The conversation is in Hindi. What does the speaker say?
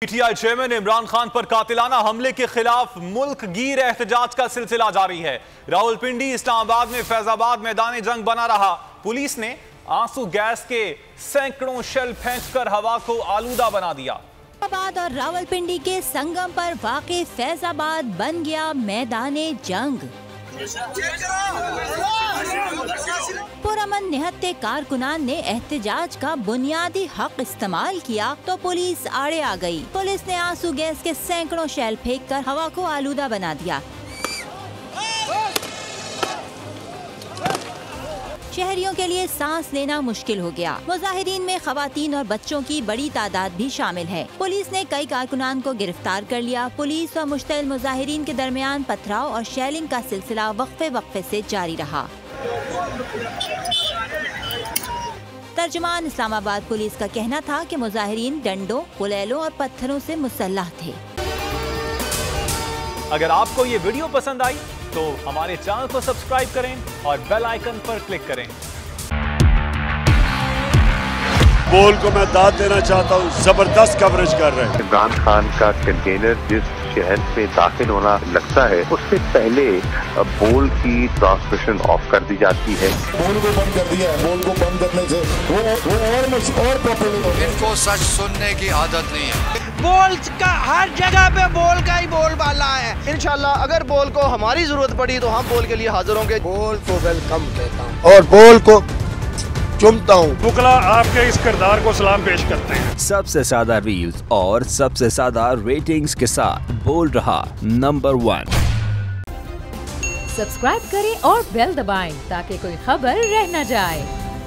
पीटीआई चेयरमैन इमरान खान पर कातिलाना हमले के खिलाफ मुल्क गिर एहतजाज का सिलसिला जारी है। रावलपिंडी, इस्लामाबाद में फैजाबाद मैदान जंग बना रहा। पुलिस ने आंसू गैस के सैकड़ों शेल फेंककर हवा को आलूदा बना दिया। इस्लामाबाद और रावलपिंडी के संगम पर वाक़े फैजाबाद बन गया मैदान जंग। पुरअमन निहत्ते कारकुनान ने एहतजाज का बुनियादी हक इस्तेमाल किया तो पुलिस आड़े आ गई। पुलिस ने आंसू गैस के सैकड़ों शेल फेंककर हवा को आलूदा बना दिया। शहरियों के लिए सांस लेना मुश्किल हो गया। मुजाहिरीन में खवातीन और बच्चों की बड़ी तादाद भी शामिल है। पुलिस ने कई कारकुनान को गिरफ्तार कर लिया। पुलिस और मुश्तइल मुजाहिरीन के दरमियान पथराव और शेलिंग का सिलसिला वक्फे से जारी रहा। तर्जुमान इस्लामाबाद पुलिस का कहना था कि मुजाहिरीन डंडों, गुलेलों और पत्थरों से मुसल्लह थे। अगर आपको ये वीडियो पसंद आई तो हमारे चैनल को सब्सक्राइब करें और बेल आइकन पर क्लिक करें। बोल को मैं दाद देना चाहता हूँ, जबरदस्त कवरेज कर रहे हैं। इमरान खान का कंटेनर जिस शहर से दाखिल होना लगता है उससे पहले बोल की ट्रांसमिशन ऑफ कर दी जाती है। बोल को बंद कर दिया है। बोल को बंद करने से वो और पॉपुलर। इनको सच सुनने की आदत नहीं है। बोल का हर जगह पे बोल का ही बोलबाला है। इंशाल्लाह अगर बोल को हमारी जरूरत पड़ी तो हम बोल के लिए हाजिर होंगे। बोल को वेलकम कहता हूँ और बोल को चुमता हूँ। बुकला आपके इस किरदार को सलाम पेश करते हैं। सबसे ज्यादा रील्स और सबसे ज्यादा रेटिंग्स के साथ बोल रहा नंबर 1। सब्सक्राइब करें और बेल दबाएं ताकि कोई खबर रह न जाए।